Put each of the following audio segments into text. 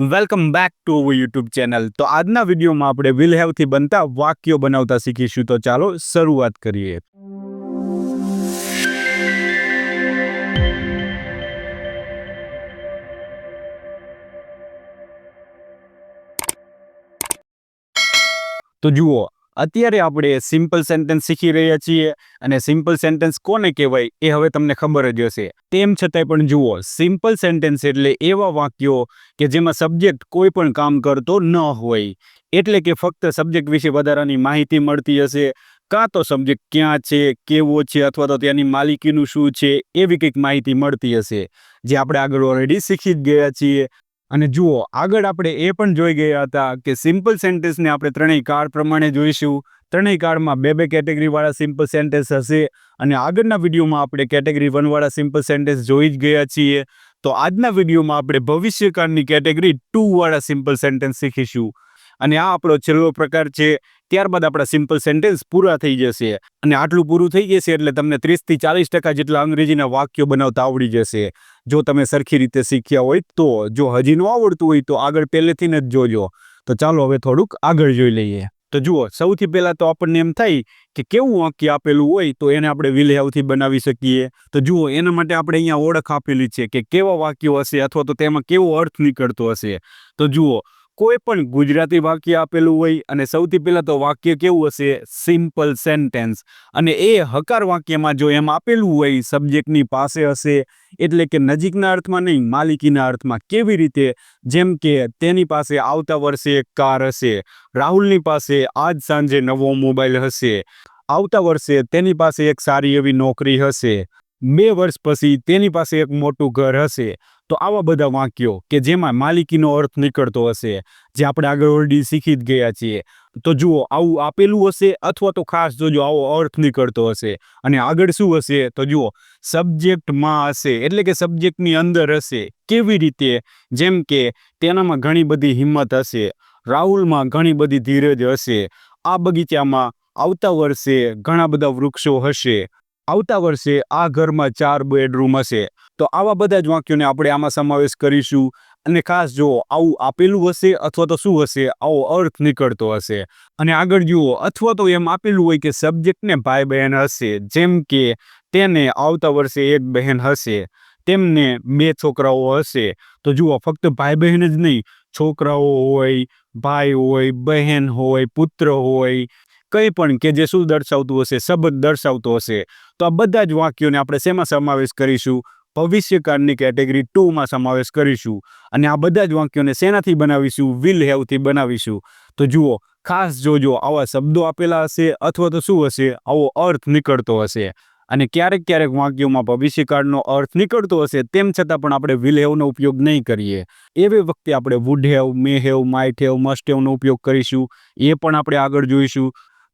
Welcome back to our YouTube channel. તો આજના વિડીયોમાં આપણે વિલ હેવથી બનતા વાક્યો બનાવતા શીખીશું। તો ચાલો શરૂઆત કરીએ। તો જુઓ, અત્યારે આપણે સિમ્પલ સેન્ટેન્સ શીખી રહ્યા છીએ અને સિમ્પલ સેન્ટેન્સ કોને કહેવાય એ હવે તમને ખબર જ હશે। તેમ છતાંય પણ જુઓ, સિમ્પલ સેન્ટેન્સ એટલે એવા વાક્યો કે જેમાં સબ્જેક્ટ કોઈ પણ કામ કરતો ન હોય, એટલે કે ફક્ત સબ્જેક્ટ વિશે વધારાની માહિતી મળતી હશે, કાં તો સબ્જેક્ટ ક્યાં છે, કેવો છે, અથવા તો ત્યાંની માલિકીનું શું છે એવી કંઈક માહિતી મળતી હશે, જે આપણે આગળ ઓલરેડી શીખી જ ગયા છીએ। અને જુઓ, આગળ આપણે એ પણ જોઈ ગયા હતા કે સિમ્પલ સેન્ટેન્સને આપણે ત્રણેય કાળ પ્રમાણે જોઈશું। ત્રણેય કાળમાં બે કેટેગરી વાળા સિમ્પલ સેન્ટેન્સ હશે અને આગળના વિડીયોમાં આપણે કેટેગરી 1 વાળા સિમ્પલ સેન્ટેન્સ જોઈ જ ગયા છીએ। તો આજના વિડીયોમાં આપણે ભવિષ્યકાળની કેટેગરી 2 વાળા સિમ્પલ સેન્ટેન્સ શીખીશું અને આ આપણો છેલ્લો પ્રકાર છે। ત્યારબાદ આપણા સિમ્પલ સેન્ટેન્સ પૂરા થઈ જશે અને આટલું પૂરું થઈ જશે એટલે તમને 30 થી 40% જેટલા અંગ્રેજીના વાક્યો બનાવતા આવડી જશે, જો તમે સરખી રીતે શીખ્યા હોય તો। જો હજી ન આવડતું હોય તો આગળ પહેલેથી જ જોજો। તો ચાલો હવે થોડુંક આગળ જોઈ લઈએ। તો જુઓ, સૌથી પહેલા તો આપણને એમ થાય કે કેવું વાક્ય આપેલું હોય તો એને આપણે વિલ હેવથી બનાવી શકીએ। તો જુઓ, એના માટે આપણે અહીંયા ઓળખ આપેલી છે કે કેવા વાક્યો હશે અથવા તો તેમાં કેવો અર્થ નીકળતો હશે। તો જુઓ, કોઈ પણ ગુજરાતી વાક્ય આપેલું હોય અને સૌથી પહેલા તો વાક્ય કેવું હશે? Simple sentence. અને એ હકાર વાક્યમાં જો એમ આપેલું હોય સબ્જેક્ટની પાસે હશે, એટલે કે નજીકના અર્થમાં નહીં, માલિકીના અર્થમાં। કેવી રીતે? જેમ કે તેની પાસે આવતા વર્ષે એક કાર હશે, રાહુલની પાસે આજ સાંજે નવો મોબાઈલ હશે, આવતા વર્ષે તેની પાસે એક સારી એવી નોકરી હશે, 2 વર્ષ પછી તેની પાસે એક મોટું ઘર હશે। તો આવા બધા વાક્યો કે જેમાં માલિકીનો અર્થ નીકળતો હશે, જે આપણે આગળ ઓલરેડી શીખી જ ગયા છીએ। તો જુઓ, આવું આપેલું હશે અથવા તો ખાસ જોજો આવો અર્થ નીકળતો હશે। અને આગળ શું હશે? તો જુઓ, સબ્જેક્ટમાં હશે, એટલે કે સબ્જેક્ટની અંદર હશે। કેવી રીતે? જેમ કે તેનામાં ઘણી બધી હિંમત હશે, રાહુલમાં ઘણી બધી ધીરજ હશે, આ બગીચામાં આવતા વર્ષે ઘણા બધા વૃક્ષો હશે, આવતા વર્ષે આ ઘરમાં 4 બેડરૂમ હશે। તો આવા બધા જ વાક્યોને આપણે આમાં સમાવેશ કરીશું। અને ખાસ જુઓ, આવું આપેલું હશે અથવા તો શું હશે? આવો અર્થ નીકળતો હશે। અને આગળ જુઓ, અથવા તો એમ આપેલું હોય કે સબ્જેક્ટને ભાઈ બહેન હશે, જેમ કે તેને આવતા વર્ષે એક બહેન હશે, તેમને 2 છોકરાઓ હશે। તો જુઓ, ફક્ત ભાઈ બહેન જ નહીં, છોકરાઓ હોય, ભાઈ હોય, બહેન હોય, પુત્ર હોય, કંઈ પણ કે જે શું દર્શાવતું હશે? સંબંધ દર્શાવતો હશે। તો આ બધા જ વાક્યોને આપણે શેમાં સમાવેશ કરીશું? ભવિષ્યકાળની કેટેગરી 2માં સમાવેશ કરીશું। અને આ બધા જ વાક્યોને શેનાથી બનાવીશું? વિલ હેવથી બનાવીશું। તો જુઓ, ખાસ જોજો, આવા શબ્દો આપેલા હશે અથવા તો શું હશે? આવો અર્થ નીકળતો હશે। અને ક્યારેક ક્યારેક વાક્યોમાં ભવિષ્યકાળનો અર્થ નીકળતો હશે, તેમ છતાં પણ આપણે વિલ હેવનો ઉપયોગ નહીં કરીએ। એવી વખતે આપણે would have, may have, might have, must હેવનો ઉપયોગ કરીશું। એ પણ આપણે આગળ જોઈશું।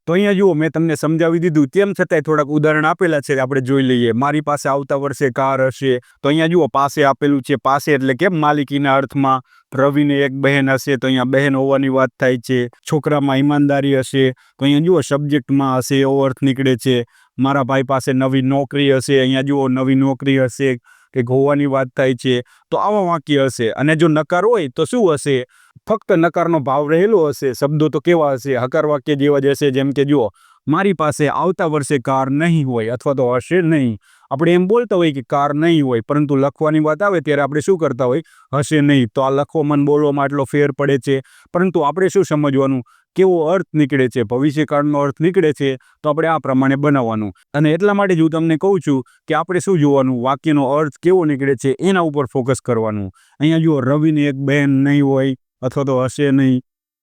તો અહીંયા જુઓ, મેં તમને સમજાવી દીધું, તેમ છતાંય થોડાક ઉદાહરણ આપેલા છે, આપણે જોઈ લઈએ। મારી પાસે આવતા વર્ષે કાર હશે, તો અહીંયા જુઓ પાસે આપેલું છે, પાસે એટલે કે માલિકીના અર્થમાં। રવિને એક બહેન હશે, તો અહીંયા બહેન હોવાની વાત થાય છે। છોકરામાં ઈમાનદારી હશે, તો અહીંયા જુઓ સબ્જેક્ટમાં હશે એવો અર્થ નીકળે છે। મારા ભાઈ પાસે નવી નોકરી હશે, અહીંયા જુઓ નવી નોકરી હશે કે હોવાની વાત થાય છે। તો આવા વાક્ય હશે। અને જો નકાર હોય તો શું હશે? ફક્ત નકારનો ભાવ રહેલો હશે, શબ્દો તો કેવા હશે? હકાર વાક્ય જેવા જ હશે। જેમ કે જુઓ, મારી પાસે આવતા વર્ષે કાર નહીં હોય અથવા તો હશે નહીં। આપણે એમ બોલતા હોય કે કાર નહીં હોય, પરંતુ લખવાની વાત આવે ત્યારે આપણે શું કરતા હોય? હશે નહીં। તો આ લખવામાં અને બોલવામાં એટલો ફેર પડે છે, પરંતુ આપણે શું સમજવાનું? કેવો અર્થ નીકળે છે? ભવિષ્યકાળનો અર્થ નીકળે છે, તો આપણે આ પ્રમાણે બનાવવાનું। અને એટલા માટે જ હું તમને કહું છું કે આપણે શું જોવાનું? વાક્યનો અર્થ કેવો નીકળે છે એના ઉપર ફોકસ કરવાનું। અહીંયા જુઓ, રવિની એક બહેન નહીં હોય અથવા તો હશે નહીં,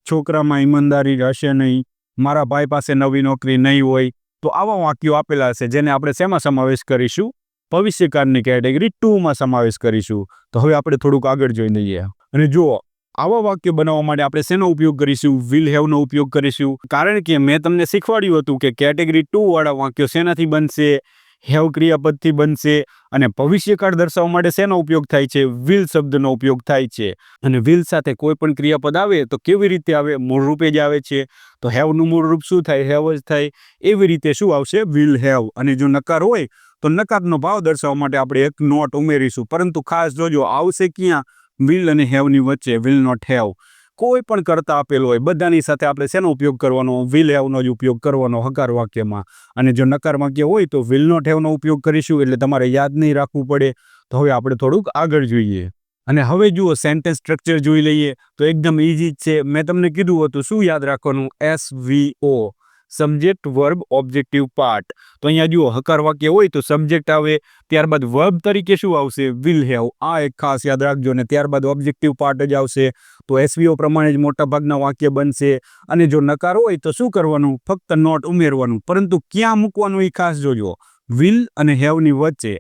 છોકરામાં ઈમાનદારી હશે નહીં, મારા ભાઈ પાસે નવી નોકરી નહીં હોય। તો આવા વાક્યો આપેલા હશે, જેને આપણે શેમાં સમાવેશ કરીશું? ભવિષ્યકાળની કેટેગરી 2માં સમાવેશ કરીશું। તો હવે આપણે થોડુંક આગળ જોઈ લઈએ। અને જુઓ, આવા વાક્ય બનાવવા માટે આપણે શેનો ઉપયોગ કરીશું? વિલ હેવનો ઉપયોગ કરીશું। કારણ કે મેં તમને શીખવાડ્યું હતું કે કેટેગરી 2 વાળા વાક્યો શેનાથી બનશે? હેવ ક્રિયાપદથી બનશે। અને ભવિષ્યકાળ દર્શાવવા માટે શેનો ઉપયોગ થાય છે? વિલ શબ્દનો ઉપયોગ થાય છે। અને વિલ સાથે કોઈ પણ ક્રિયાપદ આવે તો કેવી રીતે આવે? મૂળ રૂપે જ આવે છે। તો હેવનું મૂળ રૂપ શું થાય? હેવ જ થાય। એવી રીતે શું આવશે? Will have. અને જો નકાર હોય તો નકારનો ભાવ દર્શાવવા માટે આપણે એક નોટ ઉમેરીશું, પરંતુ ખાસ જોજો આવશે ક્યાં? વિલ અને હેવની વચ્ચે વિલ નોટ હેવ કોઈ પણ કરતા આપેલો હોય બધાની સાથે આપણે શેનો ઉપયોગ કરવાનો, વિલ હેવનો જ ઉપયોગ કરવાનો હકાર વાક્યમાં. અને જો નકાર વાક્ય હોય તો વિલ નોટ હેવનો ઉપયોગ કરીશું, એટલે તમારે યાદ નહીં રાખવું પડે. તો હવે આપણે થોડુંક આગળ જોઈએ અને હવે જુઓ સેન્ટેન્સ સ્ટ્રક્ચર જોઈ લઈએ. તો એકદમ ઇઝી જ છે. મેં તમને કીધું હતું શું યાદ રાખવાનું, SVO, subject verb objective part. તો અહીંયા જુઓ હકાર વાક્ય હોય તો સબ્જેક્ટ આવે, ત્યારબાદ વર્બ તરીકે શું આવશે, વિલ હેવ. આ એક ખાસ યાદ રાખજો. ને ત્યારબાદ ઓબ્જેક્ટિવ પાર્ટ જ આવશે. તો SVO પ્રમાણે જ મોટાભાગના વાક્ય બનશે. અને જો નકાર હોય તો શું કરવાનું, ફક્ત નોટ ઉમેરવાનું. પરંતુ ક્યાં મૂકવાનું એ ખાસ જોજો, વિલ અને હેવની વચ્ચે.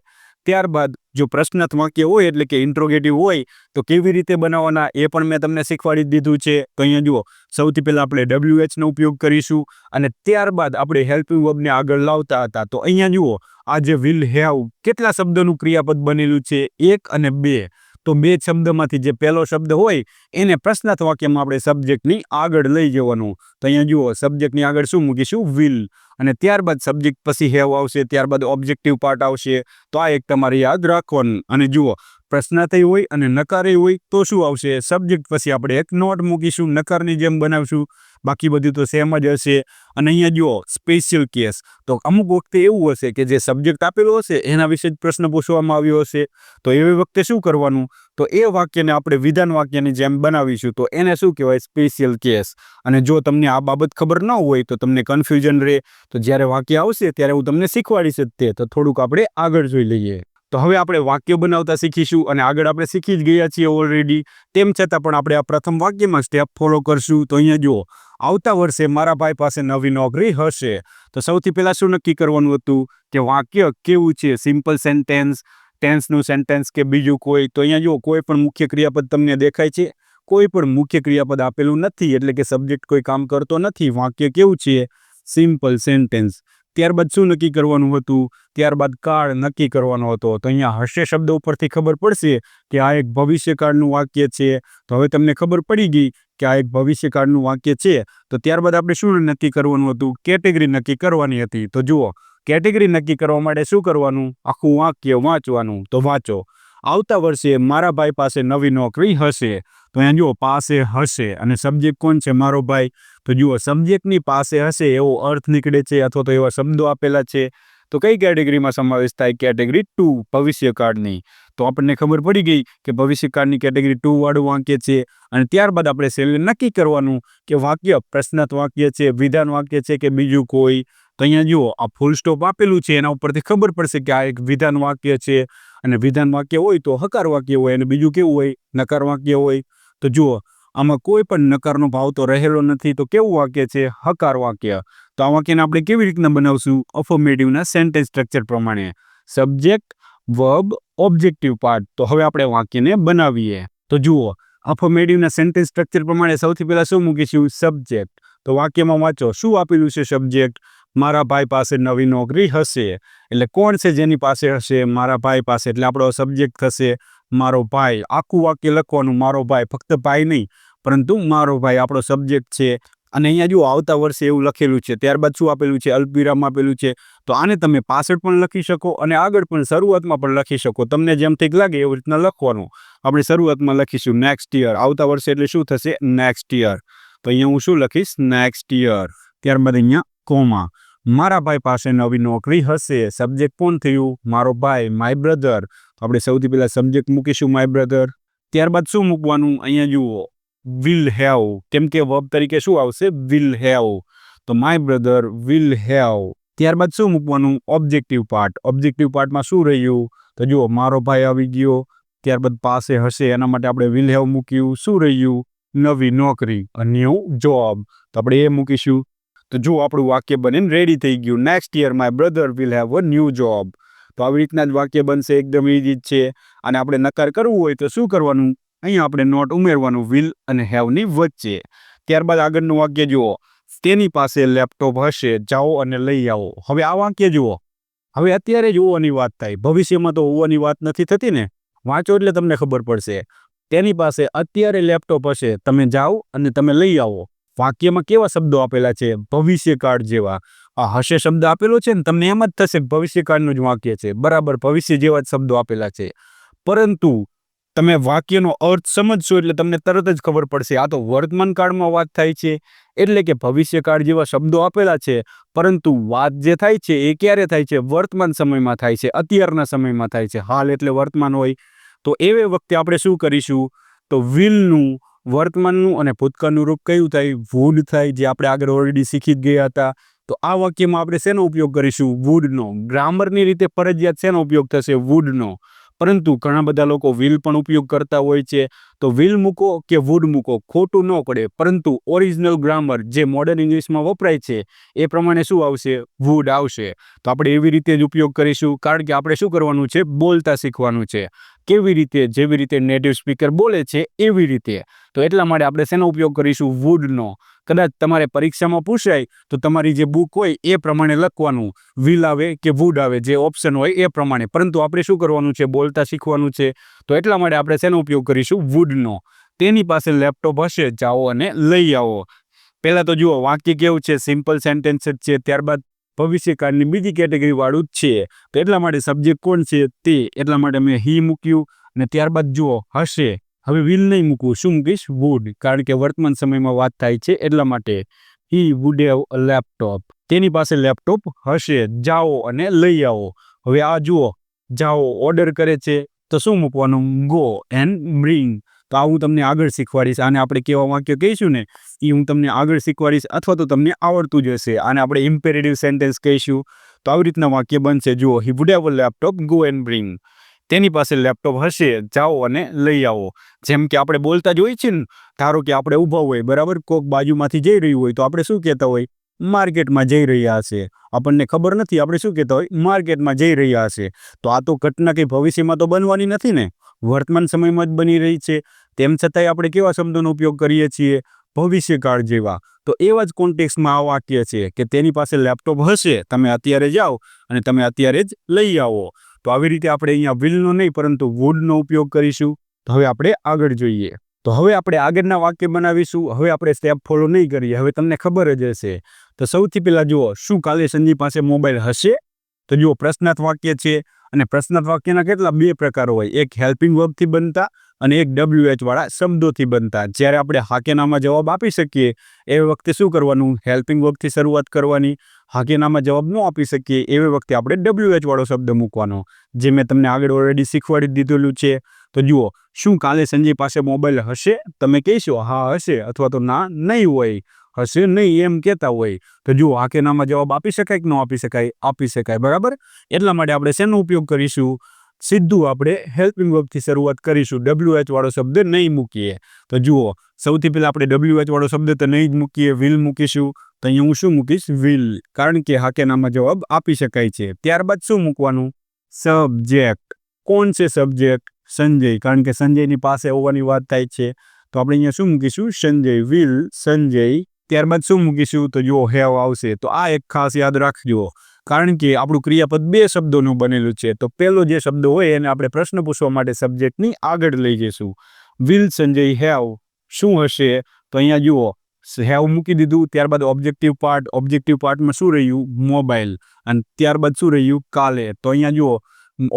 ત્યારબાદ જો પ્રશ્નાર્થ વાક્ય હોય એટલે કે ઇન્ટ્રોગેટિવ હોય તો કેવી રીતે બનાવવાના એ પણ મેં તમને શીખવાડી દીધું છે. તો અહીંયા જુઓ સૌથી પહેલાં આપણે WH નો ઉપયોગ કરીશું અને ત્યારબાદ આપણે હેલ્પિંગ વર્બને આગળ લાવતા હતા. તો અહીંયા જુઓ આ જે વિલ હેવ કેટલા શબ્દનું ક્રિયાપદ બનેલું છે, 1 અને 2. તો બે શબ્દમાંથી જે પહેલો શબ્દ હોય એને પ્રશ્નાર્થ વાક્યમાં આપણે સબ્જેક્ટની આગળ લઈ જવાનું. તો અહીંયા જુઓ સબ્જેક્ટની આગળ શું મૂકીશું, વિલ. અને ત્યારબાદ સબ્જેક્ટ પછી હેવ આવશે, ત્યારબાદ ઓબ્જેક્ટિવ પાર્ટ આવશે. તો આ એક તમારે યાદ રાખવાનું. અને જુઓ પ્રશ્નાર્થ હોય અને નકારે હોય તો શું આવશે, સબ્જેક્ટ પછી આપણે એક નોટ મૂકીશું, નકારની જેમ બનાવશું. બાકી બધું તો સેમ જ હશે. અને અહીંયા જુઓ સ્પેશિયલ કેસ, તો અમુક વખતે એવું હશે કે જે સબ્જેક્ટ આપેલો હશે એના વિશે જ પ્રશ્ન પૂછવામાં આવ્યો હશે. તો એવી વખતે શું કરવાનું, તો એ વાક્યને આપણે વિધાન વાક્યની જેમ બનાવીશું. તો એને શું કહેવાય, સ્પેશિયલ કેસ. અને જો તમને આ બાબત ખબર ન હોય તો તમને કન્ફ્યુઝન રહે, તો જ્યારે વાક્ય આવશે ત્યારે હું તમને શીખવાડીશ જ તે. તો થોડુંક આપણે આગળ જોઈ લઈએ. તો હવે આપણે વાક્ય બનાવતા શીખીશું અને આગળ આપણે શીખી જ ગયા છીએ ઓલરેડી. તેમ છતાં પણ આપણે આ પ્રથમ વાક્યમાં સ્ટેપ ફોલો કરશું. તો અહીંયા જુઓ આવતા વર્ષે મારા ભાઈ પાસે નવી નોકરી હશે. તો સૌથી પહેલાં શું નક્કી કરવાનું હતું કે વાક્ય કેવું છે, સિમ્પલ સેન્ટેન્સ, ટેન્સનું સેન્ટેન્સ કે બીજું કોઈ. તો અહીંયા જુઓ કોઈ પણ મુખ્ય ક્રિયાપદ તમને દેખાય છે, કોઈ પણ મુખ્ય ક્રિયાપદ આપેલું નથી, એટલે કે સબ્જેક્ટ કોઈ કામ કરતો નથી. વાક્ય કેવું છે, સિમ્પલ સેન્ટેન્સ. ત્યારબાદ શું નક્કી કરવાનું હતું, ત્યારબાદ કાળ નક્કી કરવાનો હતો. તો અહીંયા હશે શબ્દ ઉપરથી ખબર પડશે કે આ એક ભવિષ્યકાળનું વાક્ય છે. તો હવે તમને ખબર પડી ગઈ કે આ એક ભવિષ્યકાળનું વાક્ય છે. તો ત્યારબાદ આપણે શું નક્કી કરવાનું હતું, કેટેગરી નક્કી કરવાની હતી. તો જુઓ કેટેગરી નક્કી કરવા માટે શું કરવાનું, આખું વાક્ય વાંચવાનું. તો વાંચો, આવતા વર્ષે મારા ભાઈ પાસે નવી નોકરી હશે. તો અહીંયા જુઓ પાસે હશે અને સબ્જેક્ટ કોણ છે, મારો ભાઈ. તો જુઓ સબ્જેક્ટની પાસે હશે એવો અર્થ નીકળે છે અથવા તો એવા શબ્દો આપેલા છે. તો કઈ કેટેગરીમાં સમાવેશ થાય, કેટેગરી 2, ભવિષ્યકાળની. તો આપણને ખબર પડી ગઈ કે ભવિષ્યકાળની કેટેગરી 2 વાળું વાક્ય છે. અને ત્યારબાદ આપણે છેલ્લે નક્કી કરવાનું કે વાક્ય પ્રશ્નાર્થ વાક્ય છે, વિધાન વાક્ય છે કે બીજું કોઈ. તો અહીંયા જુઓ આ ફૂલ સ્ટોપ આપેલું છે, એના ઉપરથી ખબર પડશે કે આ એક વિધાન વાક્ય છે. અને વિધાન વાક્ય હોય તો હકાર વાક્ય હોય અને બીજું કેવું હોય, નકાર વાક્ય હોય. તો જુઓ આમાં કોઈ પણ નકારનો ભાવ તો રહેલો નથી. તો કેવું વાક્ય છે, હકાર વાક્ય. તો આ વાક્યને આપણે કેવી રીતના બનાવશું, અફર્મેટિવના સેન્ટેન્સ સ્ટ્રક્ચર પ્રમાણે, સબ્જેક્ટ વર્બ ઓબ્જેક્ટિવ પાર્ટ. તો હવે આપણે વાક્યને બનાવીએ. તો જુઓ અફર્મેટિવના સેન્ટેન્સ સ્ટ્રક્ચર પ્રમાણે સૌથી પહેલાં શું મૂકીશું, સબ્જેક્ટ. તો વાક્યમાં વાંચો શું આપેલું છે, સબ્જેક્ટ મારા ભાઈ પાસે નવી નોકરી હશે. એટલે કોણ છે જેની પાસે હશે, મારા ભાઈ પાસે. એટલે આપણો સબ્જેક્ટ થશે મારો ભાઈ. આખું વાક્ય લખવાનું, મારો ભાઈ, ફક્ત ભાઈ નહીં પરંતુ મારો ભાઈ આપણો સબ્જેક્ટ છે. અને અહીંયા જુઓ આવતા વર્ષે એવું લખેલું છે. ત્યારબાદ શું આપેલું છે, અલ્પવિરામ આપેલું છે. તો આને તમે પાછળ પણ લખી શકો અને આગળ પણ શરૂઆતમાં પણ લખી શકો. તમને જેમ ઠીક લાગે એવી રીતના લખવાનું. આપણે શરૂઆતમાં લખીશું નેક્સ્ટ યર. આવતા વર્ષે એટલે શું થશે, નેક્સ્ટ યર. તો અહીંયા હું શું લખીશ, નેક્સ્ટ યર. ત્યારબાદ અહીંયા કોમા, મારા ભાઈ પાસે નવી નોકરી હશે. સબ્જેક્ટ કોણ થયું, મારો ભાઈ, માય બ્રધર. આપણે સૌથી પહેલા સબ્જેક્ટ મૂકીશું માય બ્રધર. ત્યારબાદ શું મૂકવાનું, અહીંયા જુઓ વિલ હેવ, કેમ કે વર્બ તરીકે શું આવશે, વિલ હેવ. તો માય બ્રધર વિલ હેવ. ત્યારબાદ શું મૂકવાનું, ઓબ્જેક્ટિવ પાર્ટ. ઓબ્જેક્ટિવ પાર્ટમાં શું રહ્યું, તો જુઓ મારો ભાઈ આવી ગયો. ત્યારબાદ પાસે હશે એના માટે આપણે વિલ હેવ મૂક્યું. શું રહ્યું, નવી નોકરી, અ ન્યૂ જોબ. તો આપણે એ મૂકીશું. તો જો આપણું વાક્ય બનીને રેડી થઈ ગયું, next year my brother will have a new job. તો આવી રીતના જ વાક્ય બનશે, એકદમ ઇઝી છે. અને આપણે નકાર કરવું હોય તો શું કરવાનું, અહીંયા આપણે નોટ ઉમેરવાનું વિલ અને હેવની વચ્ચે. ત્યારબાદ આગળનું વાક્ય જુઓ, તેની પાસે લેપટોપ હશે, જાઓ અને લઈ આવો. હવે આ વાક્ય જુઓ, હવે અત્યારે જ હોવાની વાત થાય, ભવિષ્યમાં તો હોવાની વાત નથી થતી ને. વાંચો એટલે તમને ખબર પડશે. તેની પાસે અત્યારે લેપટોપ હશે, તમે જાઓ અને તમે લઈ આવો. વાક્યમાં કેવા શબ્દો આપેલા છે, ભવિષ્યકાળ જેવા. આ હશે શબ્દ આપેલો છે ને, તમને એમ જ થશે ભવિષ્યકાળનું જ વાક્ય છે. બરાબર, ભવિષ્ય જેવા જ શબ્દો આપેલા છે. પરંતુ તમે વાક્યનો અર્થ સમજશો એટલે તમને તરત જ ખબર પડશે આ તો વર્તમાન કાળમાં વાત થાય છે, એટલે કે ભવિષ્યકાળ જેવા શબ્દો આપેલા છે, પરંતુ વાત જે થાય છે એ ક્યારે થાય છે? વર્તમાન સમયમાં થાય છે, અત્યારના સમયમાં થાય છે. હાલ એટલે વર્તમાન હોય, તો એવે વખતે આપણે શું કરીશું? તો વિલનું વર્તમાનનું અને ભૂતકાળનું રૂપ કયું થાય? વુડ થાય, જે આપણે આગળ ઓલરેડી શીખી જ ગયા હતા. તો આ વાક્યમાં આપણે શેનો ઉપયોગ કરીશું? વુડનો. ગ્રામરની રીતે ફરજિયાત શેનો ઉપયોગ થશે? વુડનો. પરંતુ ઘણા બધા લોકો વિલ પણ ઉપયોગ કરતા હોય છે, તો વિલ મૂકો કે વુડ મૂકો ખોટું ન પડે, પરંતુ ઓરિજિનલ ગ્રામર જે મોડર્ન ઇંગ્લિશમાં વપરાય છે એ પ્રમાણે શું આવશે? વુડ આવશે. તો આપણે એવી રીતે જ ઉપયોગ કરીશું, કારણ કે આપણે શું કરવાનું છે? બોલતા શીખવાનું છે. કેવી રીતે? જેવી રીતે નેટિવ સ્પીકર બોલે છે એવી રીતે. તો એટલા માટે આપણે શેનો ઉપયોગ કરીશું? વુડનો. કદાચ તમારે પરીક્ષામાં પૂછાય તો તમારી જે બુક હોય એ પ્રમાણે લખવાનું, વિલ આવે કે વુડ આવે, જે ઓપ્શન હોય એ પ્રમાણે. પરંતુ આપણે શું કરવાનું છે? બોલતા શીખવાનું છે. તો એટલા માટે આપણે શેનો ઉપયોગ કરીશું? વુડનો. તેની પાસે લેપટોપ હશે, જાઓ અને લઈ આવો. પહેલા તો જુઓ વાક્ય કેવું છે? સિમ્પલ સેન્ટેન્સ જ છે. ત્યારબાદ ભવિષ્યકાળની બીજી કેટેગરી વાળું જ છે. તો એટલા માટે સબ્જેક્ટ કોણ છે? તે. એટલા માટે મેં હી મૂક્યું. અને ત્યારબાદ જુઓ હશે, હવે વિલ નહીં મૂકવું, શું મૂકીશ? વુડ, કારણ કે વર્તમાન સમયમાં વાત થાય છે એટલા માટે. હી વુડ હેવ અ લેપટોપ. તેની પાસે લેપટોપ હશે, જાઓ અને લઈ આવો. હવે આ જુઓ, જાઓ ઓર્ડર કરે છે તો શું મૂકવાનું? Go and bring. તો આ હું તમને આગળ શીખવાડીશ. આને આપણે કેવા વાક્ય કહીશું ને એ હું તમને આગળ શીખવાડીશ, અથવા તો તમને આવડતું જ હશે. આને આપણે ઇમ્પેરેટિવ સેન્ટેન્સ કહીશું. તો આવી રીતના વાક્ય બનશે. જુઓ, હી would have a laptop, go and bring. તેની પાસે લેપટોપ હશે, જાઓ અને લઈ આવો. જેમ કે આપણે બોલતા જ હોય છે ને, ધારો કે આપણે ઊભા હોય, બરાબર, કોક બાજુમાંથી જઈ રહ્યું હોય તો આપણે શું કહેતા હોય? માર્કેટમાં જઈ રહ્યા હશે. આપણને ખબર નથી, આપણે શું કહેતા હોય? માર્કેટમાં જઈ રહ્યા હશે. તો આ તો ઘટના કંઈ ભવિષ્યમાં તો બનવાની નથી ને, વર્તમાન સમયમાં જ બની રહી છે. તેમ છતાંય આપણે કેવા શબ્દોનો ઉપયોગ કરીએ છીએ? ભવિષ્યકાળ જેવા. તો એવા જ કોન્ટેક્સમાં આ વાક્ય છે કે તેની પાસે લેપટોપ હશે, તમે અત્યારે જાઓ અને તમે અત્યારે જ લઈ આવો. તો આવી રીતે આપણે અહીંયા વિલનો નહીં પરંતુ વુડનો ઉપયોગ કરીશું. તો હવે આપણે આગળ જોઈએ. તો હવે આપણે આગળના વાક્ય બનાવીશું. હવે આપણે સ્ટેપ ફોલો નહીં કરીએ, હવે તમને ખબર જ હશે. તો સૌથી પહેલાં જુઓ, શું કાલે સંજીવ પાસે મોબાઈલ હશે? તો જુઓ, પ્રશ્નાર્થ વાક્ય છે અને પ્રશ્નાર્થ વાક્યના કેટલા? બે પ્રકાર હોય. એક હેલ્પિંગ વર્બથી બનતા અને એક WH વાળા શબ્દોથી બનતા. જ્યારે આપણે હા કે નામાં જવાબ આપી શકીએ એ વખતે શું કરવાનું? હેલ્પિંગ વર્બથી શરૂઆત કરવાની. હા કે નામાં જવાબ ન આપી શકીએ એવી વખતે આપણે WH વાળો શબ્દ મૂકવાનો, જે મેં તમને આગળ ઓલરેડી શીખવાડી દીધેલું છે. તો જુઓ, શું કાલે સંજય પાસે મોબાઈલ હશે? તમે કહેશો હા હશે, અથવા તો ના નહીં હોય. હશે નહીં એમ કહેતા હોય તો જુઓ, હા કે નામાં જવાબ આપી શકાય કે ન આપી શકાય? આપી શકાય, બરાબર. એટલા માટે આપણે શેનો ઉપયોગ કરીશું? સીધું આપણે હેલ્પિંગ વર્બથી શરૂઆત કરીશું, WH વાળો શબ્દ નહીં મૂકીએ. તો જુઓ, સૌથી પહેલાં આપણે WH વાળો શબ્દ તો નહીં જ મૂકીએ, વિલ મૂકીશું. તો અહીંયા હું શું મૂકીશ? વિલ, કારણ કે હા કે નામાં જવાબ આપી શકાય છે. ત્યારબાદ શું મૂકવાનું? સબ્જેક્ટ. કોણ છે સબ્જેક્ટ? સંજય, કારણ કે સંજયની પાસે હોવાની વાત થાય છે. તો આપણે અહીંયા શું મૂકીશું? સંજય, વિલ સંજય. ત્યારબાદ શું મૂકીશું? તો જુઓ, હેવ આવશે. તો આ એક ખાસ યાદ રાખજો, કારણ કે આપણું ક્રિયાપદ બે શબ્દોનું બનેલું છે. તો પહેલો જે શબ્દ હોય એને આપણે પ્રશ્ન પૂછવા માટે સબ્જેક્ટની આગળ લઈ જઈશું. વિલ સંજય હેવ, શું હશે? તો અહીંયા જુઓ, હેવ મૂકી દીધું. ત્યારબાદ ઓબ્જેક્ટિવ પાર્ટ, ઓબ્જેક્ટિવ પાર્ટમાં શું રહ્યું? મોબાઈલ. અને ત્યારબાદ શું રહ્યું? કાલે. તો અહીંયા જુઓ,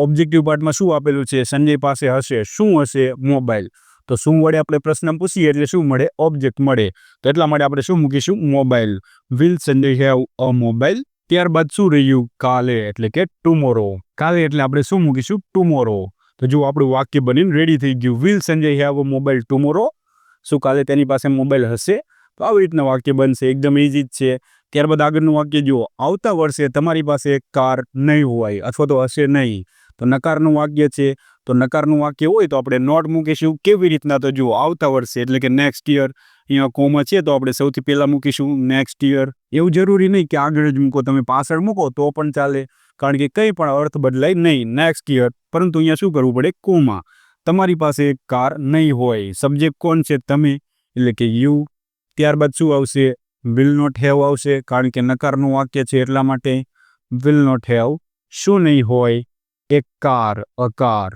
ઓબ્જેક્ટિવ પાર્ટમાં શું આપેલું છે? સંજય પાસે હશે, શું હશે? મોબાઈલ. તો શું વડે આપણે પ્રશ્ન પૂછીએ એટલે શું મળે? ઓબ્જેક્ટ મળે. તો એટલા માટે આપણે શું મૂકીશું? Mobile. Will Sanjay have a mobile. ત્યારબાદ શું રહ્યું? કાલે, એટલે કે ટુમોરો. કાલે એટલે આપણે શું મૂકીશું? ટુમોરો. તો જો આપણું વાક્ય બનીને રેડી થઈ ગયું. Will Sanjay have a mobile tomorrow? શું કાલે તેની પાસે મોબાઈલ હશે? તો આવી રીતના વાક્ય બનશે. એકદમ ઇઝી જ છે. ત્યારબાદ આગળનું વાક્ય જુઓ, આવતા વર્ષે તમારી પાસે એક કાર નહીં હોય, અથવા તો હશે નહીં. તો નકારનું વાક્ય છે. તો નકારનું વાક્ય હોય તો આપણે નોટ મૂકીશું. કેવી રીતના? તો જુઓ, આવતા વર્ષે એટલે કે નેક્સ્ટ યર. અહીંયા કોમા છે તો આપણે સૌથી પહેલાં મૂકીશું નેક્સ્ટ યર. એવું જરૂરી નહીં કે આગળ જ મૂકો, તમે પાછળ મૂકો તો પણ ચાલે, કારણ કે કંઈ પણ અર્થ બદલાય નહીં. નેક્સ્ટ યર, પરંતુ અહીંયા શું કરવું પડે? કોમા. તમારી પાસે એક કાર નહીં હોય. સબ્જેક્ટ કોણ છે? તમે, એટલે કે યુ. ત્યારબાદ શું આવશે? વિલ નોટ હેવ આવશે, કારણ કે નકારનું વાક્ય છે એટલા માટે. વિલ નોટ હેવ શું નહીં હોય? એક કાર, અ કાર.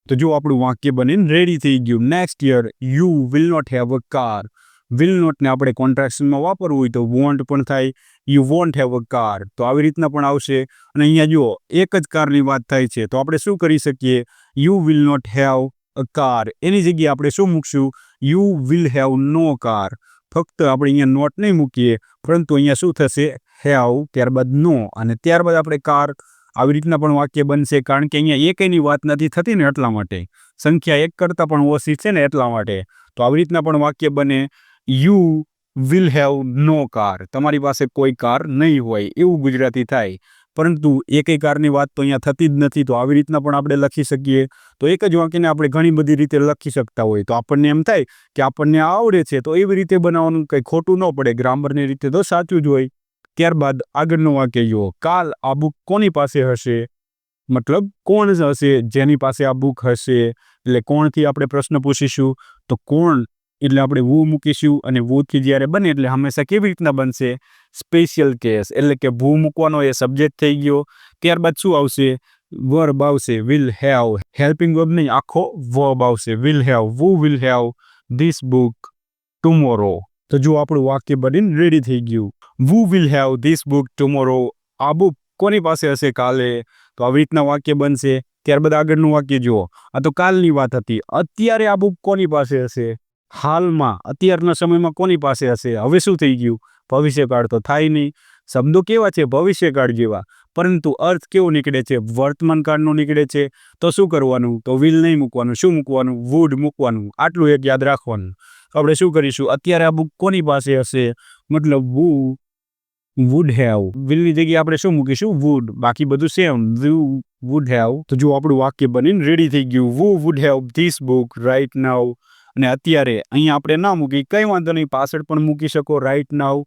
તો જો આપણું વાક્ય બનીને રેડી થઈ ગયું. Next year you will not have a car. Will નોટને આપણે કોન્ટ્રાક્શનમાં વાપરવું હોય તો વોન્ટ પણ થાય. You won't have a car. તો આવી રીતના પણ આવશે. અને અહીંયા જુઓ, એક જ કારની વાત થાય છે તો આપણે શું કરી શકીએ? You will not have a car, એની જગ્યાએ આપણે શું મૂકશું? You will have no car. ફક્ત આપણે અહીંયા નોટ નહીં મૂકીએ, પરંતુ અહીંયા શું થશે? હેવ, ત્યારબાદ નો, અને ત્યારબાદ આપણે કાર. આવી રીતના પણ વાક્ય બનશે, કારણ કે અહીંયા એકની વાત નથી થતી ને એટલા માટે. સંખ્યા એક કરતાં પણ ઓછી છે ને એટલા માટે. તો આવી રીતના પણ વાક્ય બને. You will have no car. તમારી પાસે કોઈ કાર નહીં હોય એવું ગુજરાતી થાય. પરંતુ એકેય કારની વાત તો અહીંયા થતી જ નથી. તો આવી રીતના પણ આપણે લખી શકીએ. તો એક જ વાક્યને આપણે ઘણી બધી રીતે લખી શકતા હોય. તો આપણને એમ થાય કે આપણને આવડે છે, તો એવી રીતે બનાવવાનું કંઈ ખોટું ન પડે. ગ્રામરની રીતે તો સાચું જ હોય. ત્યારબાદ આગળનું વાક્ય જુઓ. કાલ આ બુક કોની પાસે હશે? મતલબ કોણ હશે જેની પાસે આ બુક હશે? એટલે કોણથી આપણે પ્રશ્ન પૂછીશું. તો કોણ એટલે આપણે વુ મૂકીશું, અને વુથી જ્યારે બને એટલે હંમેશા કેવી રીતના બનશે? સ્પેશિયલ કેસ, એટલે કે વુ મૂકવાનો એ સબ્જેક્ટ થઈ ગયો. ત્યારબાદ શું આવશે? વર્બ આવશે. વિલ હેવ, હેલ્પિંગ વર્બ નહીં, આખો વર્બ આવશે. Will have, who will have this book tomorrow. તો જો આપણું વાક્ય બનીને રેડી થઈ ગયું. Who will have this book tomorrow. આ બુક કોની પાસે હશે કાલે? તો આવી રીતના વાક્ય બનશે. ત્યારબાદ આગળનું વાક્ય જુઓ. આ તો કાલની વાત હતી. અત્યારે આ બુક કોની પાસે હશે? હાલમાં, અત્યારના સમયમાં કોની પાસે હશે? હવે શું થઈ ગયું? ભવિષ્યકાળ તો થાય નહીં. શબ્દો કેવા છે? ભવિષ્યકાળ જેવા, પરંતુ અર્થ કેવો નીકળે છે? વર્તમાન કાળનો નીકળે છે. તો શું કરવાનું? તો વિલ નહીં મૂકવાનું. શું મૂકવાનું? વુડ મૂકવાનું. આટલું એક યાદ રાખવાનું. આપણે શું કરીશું? અત્યારે આ બુક કોની પાસે હશે? મતલબ વુ વુડ હેવ. વિલની જગ્યાએ આપણે શું મૂકીશું? વુડ. બાકી બધું સેમ. વુ would have. તો જો આપણું વાક્ય બનીને રેડી થઈ ગયું. વુ would have this book right now. અને અત્યારે અહીંયા આપણે ના મૂકી, કંઈ વાંધો નહીં, પાછળ પણ મૂકી શકો. રાઇટ નાઉ,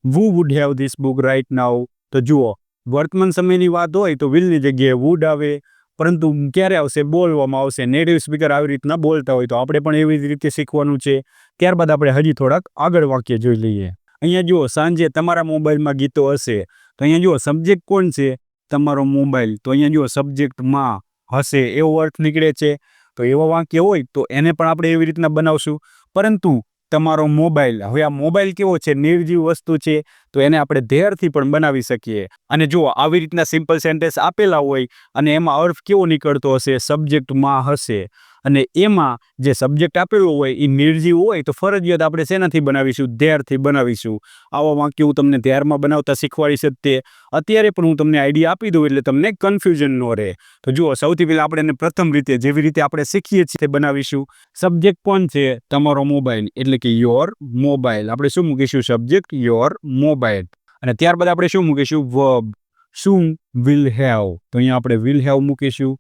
વુ would have this book right now. તો જુઓ, વર્તમાન સમયની વાત હોય તો વિલની જગ્યાએ વુડ આવે, પરંતુ ક્યારે આવશે? બોલવામાં આવશે. નેટિવ સ્પીકર આવી રીતના બોલતા હોય, તો આપણે પણ એવી જ રીતે શીખવાનું છે. ત્યારબાદ આપણે હજી થોડાક આગળ વાક્ય જોઈ લઈએ. અહીંયા જુઓ, સાંજે તમારા મોબાઈલમાં ગીતો હશે. તો અહીંયા જુઓ, સબ્જેક્ટ કોણ છે? તમારો મોબાઈલ. તો અહીંયા જુઓ, સબ્જેક્ટમાં હશે એવો અર્થ નીકળે છે. તો એવા વાક્ય હોય તો એને પણ આપણે એવી રીતના બનાવશું. પરંતુ તમારો મોબાઈલ, હવે આ મોબાઈલ કેવો છે? નિર્જીવ વસ્તુ છે. તો એને આપણે ધેરથી પણ બનાવી શકીએ. અને જુઓ, આવી રીતના સિમ્પલ સેન્ટેન્સ આપેલા હોય અને એમાં અર્થ કેવો નીકળતો હશે? સબ્જેક્ટમાં હશે. અને એમાં જે સબ્જેક્ટ આપેલો હોય એ નિર્જીવ હોય, તો ફરજિયાત આપણે શેનાથી બનાવીશું? ધ્યારથી બનાવીશું. આવા વાક્ય હું તમને ધ્યારમાં બનાવતા શીખવાડીશ જ તે. અત્યારે પણ હું તમને આઈડિયા આપી દઉં એટલે તમને કન્ફ્યુઝન ન રહે. તો જુઓ, સૌથી પહેલાં આપણે એને પ્રથમ રીતે, જેવી રીતે આપણે શીખીએ છીએ તે બનાવીશું. સબ્જેક્ટ કોણ છે? તમારો મોબાઈલ, એટલે કે યોર મોબાઈલ. આપણે શું મૂકીશું? Subject your mobile. અને ત્યારબાદ આપણે શું મૂકીશું? વર્બ. શું? Will have. તો અહીંયા આપણે વિલ હેવ મૂકીશું,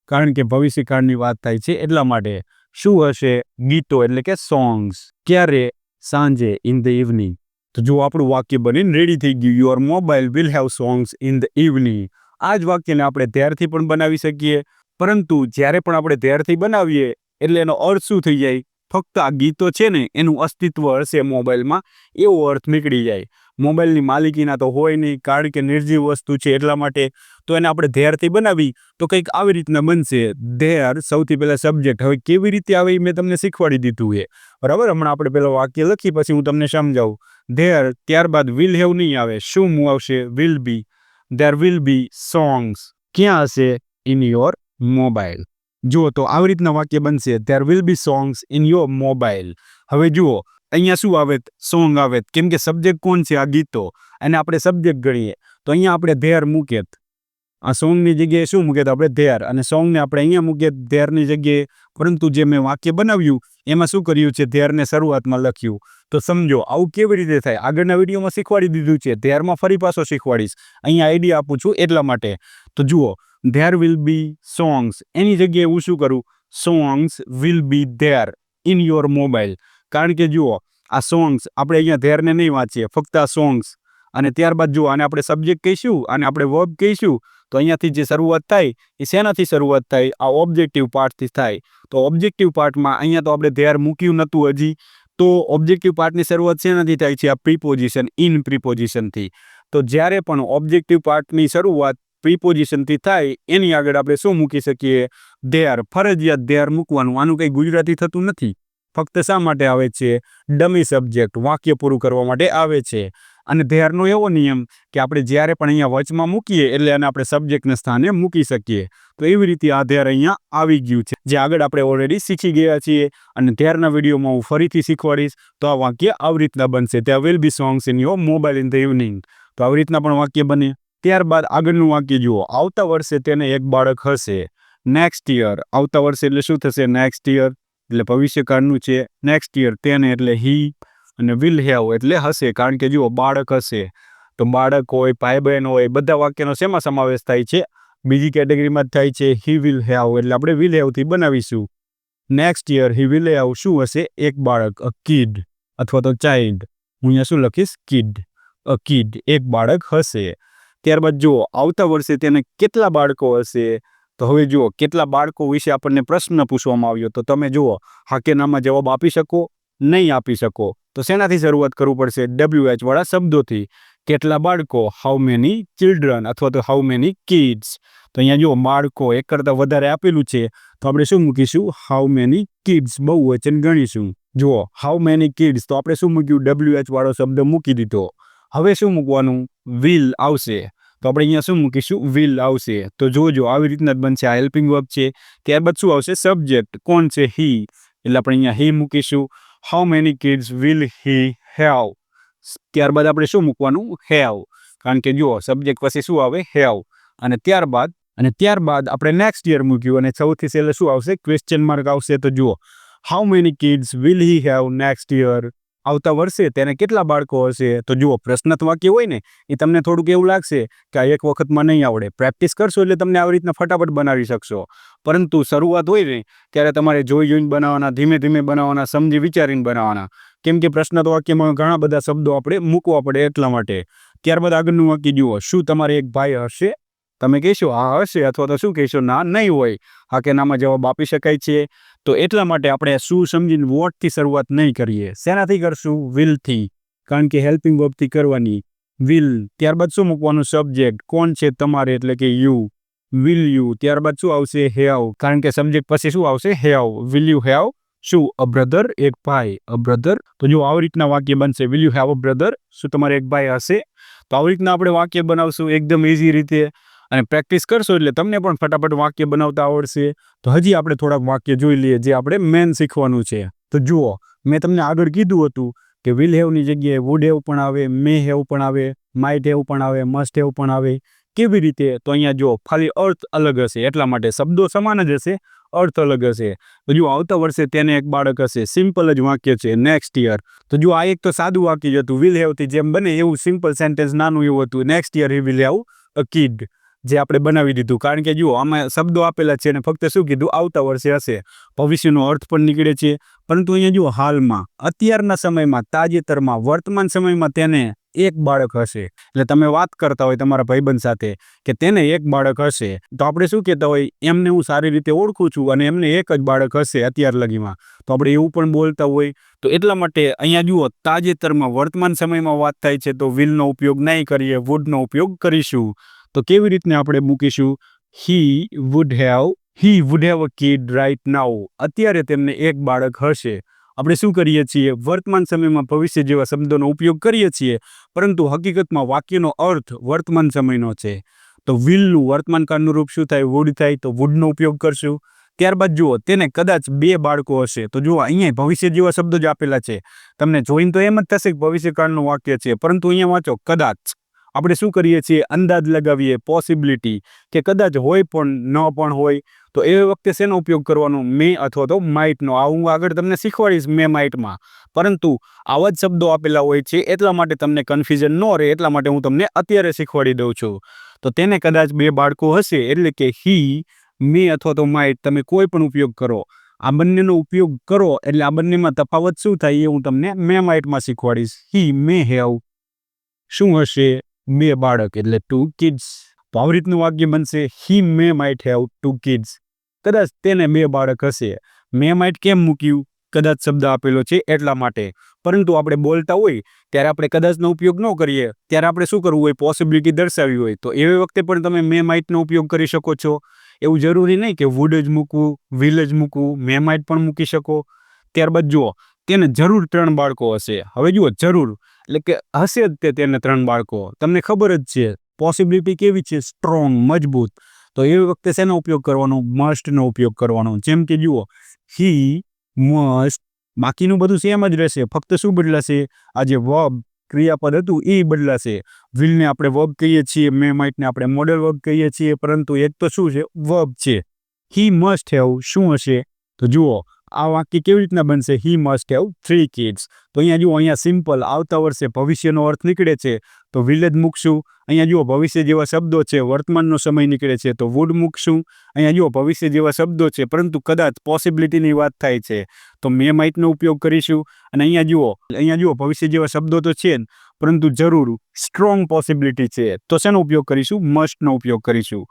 કારણ કે ભવિષ્યકાળની વાત થાય છે એટલા માટે. શું હશે? ગીતો, એટલે કે સોંગ્સ. ક્યારે? સાંજે, ઇન ધ ઇવનિંગ. તો જો આપણું વાક્ય બનીને રેડી થઈ ગયું. Your mobile will have songs in the evening. આ જ વાક્યને આપણે ધ્યારથી પણ બનાવી શકીએ, પરંતુ જ્યારે પણ આપણે ધ્યારથી બનાવીએ એટલે એનો અર્થ શું થઈ જાય? ફક્ત આ ગીતો છે ને એનું અસ્તિત્વ હશે મોબાઈલમાં, એવો અર્થ નીકળી જાય. મોબાઈલની માલિકીના તો હોય નહીં, કારણ કે નિર્જીવ વસ્તુ છે એટલા માટે. તો એને આપણે ધ્યારથી બનાવી તો કંઈક આવી રીતના બનશે. ધ્યાર, સૌથી પહેલાં સબ્જેક્ટ. હવે કેવી રીતે આવે એ મેં તમને શીખવાડી દીધું છે, બરાબર? હમણાં આપણે પહેલાં વાક્ય લખી પછી હું તમને સમજાવું. ધ્યાર, ત્યારબાદ વિલ હેવ નહીં આવે. શું આવશે? Will be. There will be songs. ક્યાં હશે? In your mobile. જુઓ, તો આવી રીતના વાક્ય બનશે. There will be songs in your mobile. હવે જુઓ, અહીંયા શું આવે? સોંગ આવે, કેમ કે સબ્જેક્ટ કોણ છે? આ ગીતો. અને આપણે સબ્જેક્ટ ગણીએ તો અહીંયા આપણે ધેર મૂકીએ. આ સોંગની જગ્યાએ શું મૂકીએ? તો આપણે ધેર, અને સોંગને આપણે અહીંયા મૂકીએ ધેરની જગ્યાએ. પરંતુ જે મેં વાક્ય બનાવ્યું એમાં શું કર્યું છે? ધેરને શરૂઆતમાં લખ્યું. તો સમજો, આવું કેવી રીતે થાય? આગળના વિડીયોમાં શીખવાડી દીધું છે. ધેરમાં ફરી પાછો શીખવાડીશ. અહીંયા આઈડિયા આપું છું એટલા માટે. તો જુઓ, ધેર વિલ બી સોંગ્સ, એની જગ્યાએ હું શું કરું? Songs will be there in your mobile. કારણ કે જુઓ, આ સોંગ્સ આપણે અહીંયા ધેરને નહીં વાંચીએ, ફક્ત આ સોંગ્સ. અને ત્યારબાદ જુઓ, આને આપણે સબ્જેક્ટ કહીશું અને આપણે વર્બ કહીશું. તો અહીંયાથી જે શરૂઆત થાય એ શેનાથી શરૂઆત થાય? આ ઓબ્જેક્ટિવ પાર્ટથી થાય. તો ઓબ્જેક્ટિવ પાર્ટમાં અહીંયા તો આપણે ધેર મૂક્યું નહોતું હજી. તો ઓબ્જેક્ટિવ પાર્ટની શરૂઆત શેનાથી થાય છે? આ પ્રીપોઝિશન, ઇન પ્રીપોઝિશનથી. તો જ્યારે પણ ઓબ્જેક્ટિવ પાર્ટની શરૂઆત પ્રીપોઝિશનથી થાય એની આગળ આપણે શું મૂકી શકીએ? ધેર. ફરજિયાત ધેર મૂકવાનું. આનું કંઈ ગુજરાતી થતું નથી. ફક્ત શા માટે આવે છે? ડમી સબ્જેક્ટ, વાક્ય પૂરું કરવા માટે આવે છે. અને ધેરનો એવો નિયમ કે આપણે જ્યારે પણ અહીંયા વચમાં મૂકીએ એટલે એને આપણે સબ્જેક્ટના સ્થાને મૂકી શકીએ. તો એવી રીતે આ ધેર અહીંયા આવી ગયું છે, જે આગળ આપણે ઓલરેડી શીખી ગયા છીએ. અને ધેરના વિડીયોમાં હું ફરીથી શીખવાડીશ. તો આ વાક્ય આવી રીતના બનશે, there will be songs in your mobile in the evening. તો આવી રીતના પણ વાક્ય બને. ત્યારબાદ આગળનું વાક્ય જુઓ, આવતા વર્ષે તેને એક બાળક હશે. નેક્સ્ટ યર, આવતા વર્ષે એટલે શું થશે? નેક્સ્ટ યર એટલે ભવિષ્યકાળનું છે. નેક્સ્ટ યર તેને એટલે હી, અને વિલ હેવ એટલે હશે, કારણ કે જુઓ બાળક હશે તો બાળક હોય, ભાઈ બહેન હોય, બધા વાક્યનો શેમાં સમાવેશ થાય છે? બીજી કેટેગરીમાં જ થાય છે. હી વિલ હેવ એટલે આપણે વિલ હેવથી બનાવીશું. Next year he will have શું હશે? એક બાળક, અ કિડ અથવા તો ચાઇલ્ડ. હું અહીંયા શું લખીશ? કિડ, અ કિડ, એક બાળક હશે. ત્યારબાદ જુઓ, આવતા વર્ષે તેને કેટલા બાળકો હશે? તો હવે જુઓ, કેટલા બાળકો વિશે આપણને પ્રશ્ન પૂછવામાં આવ્યો, તો તમે જુઓ હા કે નામાં જવાબ આપી શકો? નહીં આપી શકો. તો શેનાથી શરૂઆત કરવું પડશે? WH વાળા શબ્દોથી. કેટલા બાળકો? હાઉ મેની ચિલ્ડ્રન અથવા તો હાઉ મેની કિડ્સ. તો અહીંયા જુઓ બાળકો એક કરતાં વધારે આપેલું છે, તો આપણે શું મૂકીશું? હાઉ મેની કિડ્સ, બહુવચન ગણીશું. જુઓ હાઉ મેની કિડ્સ, તો આપણે શું મૂક્યું? WH વાળો શબ્દ મૂકી દીધો. હવે શું મૂકવાનું? વિલ આવશે, તો આપણે અહીંયા શું મૂકીશું? વિલ આવશે. તો જોજો આવી રીતના જ બનશે. આ હેલ્પિંગ વર્બ છે. ત્યારબાદ શું આવશે? સબ્જેક્ટ. કોણ છે? હી, એટલે આપણે અહીંયા હી મૂકીશું. How many kids will he have. ત્યારબાદ આપણે શું મૂકવાનું? હેવ, કારણ કે જુઓ સબ્જેક્ટ પછી શું આવે? હેવ. અને ત્યારબાદ આપણે નેક્સ્ટ યર મૂક્યું, અને સૌથી છેલ્લે શું આવશે? ક્વેશ્ચન માર્ક આવશે. તો જુઓ how many kids will he have next year. આવતા વર્ષે તેને કેટલા બાળકો હશે? તો જુઓ પ્રશ્નાર્થ વાક્ય હોય ને, એ તમને થોડુંક એવું લાગશે કે આ એક વખતમાં નહીં આવડે. પ્રેક્ટિસ કરશો એટલે તમને આવી રીતના ફટાફટ બનાવી શકશો. પરંતુ શરૂઆત હોય ને ત્યારે તમારે જોઈને બનાવવાના, ધીમે ધીમે બનાવવાના, સમજી વિચારીને બનાવવાના. કેમ કે પ્રશ્નાર્થ વાક્યમાં ઘણા બધા શબ્દો આપણે મૂકવા પડે એટલા માટે. ત્યારબાદ આગળનું વાક્ય જુઓ, શું તમારે એક ભાઈ હશે? તમે કહેશો હા હશે, અથવા તો શું કહેશો? ના નહીં હોય. હા કે નામાં જવાબ આપી શકાય છે. તો એટલા માટે આપણે શું સમજીને વોટથી શરૂઆત નહીં કરીએ. શેનાથી કરશું? વિલથી, કારણ કે હેલ્પિંગ વર્બથી કરવાની. વિલ, ત્યારબાદ શું મૂકવાનું? સબ્જેક્ટ. કોણ છે? તમારે, એટલે કે યુ. Will you. ત્યારબાદ શું આવશે? હેવ, કારણ કે સબ્જેક્ટ પછી શું આવશે? હેવ. વિલ યુ હેવ શું? અ બ્રધર, એક ભાઈ. અ બ્રધર. તો જો આવી રીતના વાક્ય બનશે. Will you have a brother? શું તમારે એક ભાઈ હશે? તો આવી રીતના આપણે વાક્ય બનાવશું એકદમ ઇઝી રીતે. અને પ્રેક્ટિસ કરશો એટલે તમને પણ ફટાફટ વાક્ય બનાવતા આવડશે. તો હજી આપણે થોડાક વાક્ય જોઈ લઈએ જે આપણે મેન શીખવાનું છે. તો જુઓ, મેં તમને આગળ કીધું હતું કે વિલ હેવની જગ્યાએ વુડ હેવ પણ આવે, મે હેવ પણ આવે, માઇટ હેવ પણ આવે, મસ્ટ હેવ પણ આવે. કેવી રીતે? તો અહીંયા જુઓ ખાલી અર્થ અલગ હશે, એટલા માટે શબ્દો સમાન જ હશે, અર્થ અલગ હશે. તો જુઓ આવતા વર્ષે તેને એક બાળક હશે, સિમ્પલ જ વાક્ય છે. નેક્સ્ટ યર, તો જુઓ આ એક તો સાદું વાક્ય જ હતું, વિલ હેવથી જેમ બને એવું સિમ્પલ સેન્ટેન્સ નાનું એવું હતું. Next year he will have a kid, જે આપણે બનાવી દીધું, કારણ કે જુઓ આમાં શબ્દો આપેલા છે અને ફક્ત શું કીધું? આવતા વર્ષે હશે. ભવિષ્યનો અર્થ પણ નીકળે છે. પરંતુ અહીંયા જુઓ હાલમાં, અત્યારના સમયમાં, તાજેતરમાં, વર્તમાન સમયમાં તેને એક બાળક હશે. એટલે તમે વાત કરતા હોય તમારા ભાઈબંધ સાથે કે તેને એક બાળક હશે, તો આપણે શું કહેતા હોય? એમને હું સારી રીતે ઓળખું છું અને એમને એક જ બાળક હશે અત્યાર લગીમાં. તો આપણે એવું પણ બોલતા હોય. તો એટલા માટે અહીંયા જુઓ તાજેતરમાં, વર્તમાન સમયમાં વાત થાય છે, તો વિલનો ઉપયોગ નહીં કરીએ, વુડનો ઉપયોગ કરીશું. તો કેવી રીતને આપણે મૂકીશું? He would have a kid right now. અત્યારે તેમને એક બાળક હશે. આપણે શું કરીએ છીએ? વર્તમાન સમયમાં ભવિષ્ય જેવા શબ્દોનો ઉપયોગ કરીએ છીએ, પરંતુ હકીકતમાં વાક્યનો અર્થ વર્તમાન સમયનો છે. તો વિલનું વર્તમાન કાળનું રૂપ શું થાય? વુડ થાય. તો વુડનો ઉપયોગ કરશું. ત્યારબાદ જુઓ તેને કદાચ 2 બાળકો હશે. તો જુઓ અહીંયા ભવિષ્ય જેવા શબ્દો જ આપેલા છે. તમને જોઈને તો એમ જ થશે કે ભવિષ્યકાળનું વાક્ય છે, પરંતુ અહીંયા વાંચો કદાચ. આપણે શું કરીએ છીએ? અંદાજ લગાવીએ, પોસિબિલિટી, કે કદાચ હોય પણ ન પણ હોય. તો એ વખતે શેનો ઉપયોગ કરવાનો? મે અથવા તો માઇટનો. આ હું આગળ તમને શીખવાડીશ મે માઇટમાં. પરંતુ આવા જ શબ્દો આપેલા હોય છે, એટલા માટે તમને કન્ફ્યુઝન ન રહે, એટલા માટે હું તમને અત્યારે શીખવાડી દઉં છું. તો તેને કદાચ 2 બાળકો હશે, એટલે કે હી, મે અથવા તો માઇટ, તમે કોઈ પણ ઉપયોગ કરો. આ બંનેનો ઉપયોગ કરો એટલે આ બંનેમાં તફાવત શું થાય એ હું તમને મે માઇટમાં શીખવાડીશ. હી મે હેવ શું હશે? 2 બાળક, એટલે 2 કિડ્સ. તો આવી રીતનું વાક્ય બનશે. હી મે માઇટ હેવ 2 કિડ્સ. કદાચ તેને 2 બાળક હશે. મે માઇટ કેમ મૂક્યું? કદાચ શબ્દ આપેલો છે એટલા માટે. પરંતુ આપણે બોલતા હોય ત્યારે આપણે કદાચનો ઉપયોગ ન કરીએ, ત્યારે આપણે શું કરવું હોય? પોસિબિલિટી દર્શાવી હોય, તો એવી વખતે પણ તમે મે માઇટનો ઉપયોગ કરી શકો છો. એવું જરૂરી નહીં કે વુડ જ મૂકવું, વિલ જ મૂકવું, મે માઇટ પણ મૂકી શકો. ત્યારબાદ જુઓ તેને જરૂર 3 બાળકો હશે. હવે જુઓ જરૂર એટલે કે હશે જ તેને 3 બાળકો, તમને ખબર જ છે પોસિબિલિટી કેવી છે, સ્ટ્રોંગ, મજબૂત. તો એ વખતે શેનો ઉપયોગ કરવાનો? મસ્ટનો ઉપયોગ કરવાનો. જેમ કે જુઓ, હી મસ્ટ, બાકીનું બધું સેમ જ રહેશે, ફક્ત શું બદલાશે? આ જે વર્બ ક્રિયાપદ હતું એ બદલાશે. વિલને આપણે વર્બ કહીએ છીએ, મે માઇટને આપણે મોડલ વર્બ કહીએ છીએ, પરંતુ એક તો શું છે? વર્બ છે. હી મસ્ટ હેવ શું હશે? તો જુઓ, આ વાક્ય કેવી રીતના બનશે? He must have 3 kids. તો અહીંયા જુઓ, અહીંયા સિમ્પલ આવતા વર્ષે ભવિષ્યનો અર્થ નીકળે છે તો વિલ જ મૂકશું. અહીંયા જુઓ, ભવિષ્ય જેવા શબ્દો છે, વર્તમાનનો સમય નીકળે છે તો વુડ મૂકશું. અહીંયા જુઓ, ભવિષ્ય જેવા શબ્દો છે પરંતુ કદાચ પોસિબિલિટીની વાત થાય છે તો મે માઇટનો ઉપયોગ કરીશું. અને અહીંયા જુઓ ભવિષ્ય જેવા શબ્દો તો છે પરંતુ જરૂર સ્ટ્રોંગ પોસિબિલિટી છે તો શેનો ઉપયોગ કરીશું? મસ્ટનો ઉપયોગ કરીશું.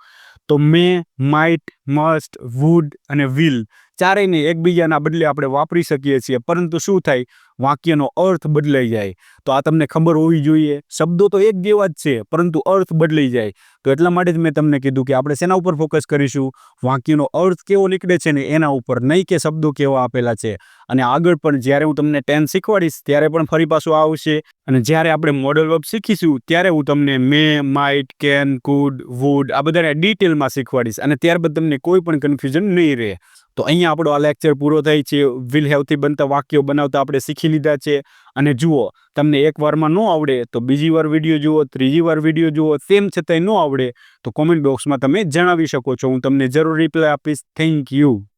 તો મે, માઇટ, મસ્ટ, વુડ અને વિલ ચારેયને એકબીજાના બદલે આપણે વાપરી શકીએ છીએ, પરંતુ શું થાય? વાક્યનો અર્થ બદલાઈ જાય. તો આ તમને ખબર હોવી જોઈએ. શબ્દો તો એક જેવા જ છે પરંતુ અર્થ બદલાઈ જાય. તો એટલા માટે જ મેં તમને કીધું કે આપણે શેના ઉપર ફોકસ કરીશું? વાક્યનો અર્થ કેવો નીકળે છે ને એના ઉપર, નહીં કે શબ્દો કેવા આપેલા છે. અને આગળ પણ જ્યારે હું તમને 10 શીખવાડીશ ત્યારે પણ ફરી પાછું આવશે. અને જ્યારે આપણે મોડલ વર્બ શીખીશું ત્યારે હું તમને મે, માઇટ, કેન, કુડ, વુડ આ બધાને ડિટેલમાં શીખવાડીશ અને ત્યારબાદ તમને કોઈ પણ કન્ફ્યુઝન નહીં રહે. તો અહીંયા આપણો આ લેક્ચર પૂરો થાય છે. વિલ હેવથી બનતા વાક્યો બનાવતા આપણે શીખી લીધા છે. અને જુઓ, તમને એક વારમાં ન આવડે તો બીજી વાર વિડીયો જુઓ, ત્રીજી વાર વિડીયો જુઓ, તેમ છતાંય ન આવડે તો કોમેન્ટ બોક્સમાં તમે જણાવી શકો છો. હું તમને જરૂર રિપ્લાય આપીશ. Thank you.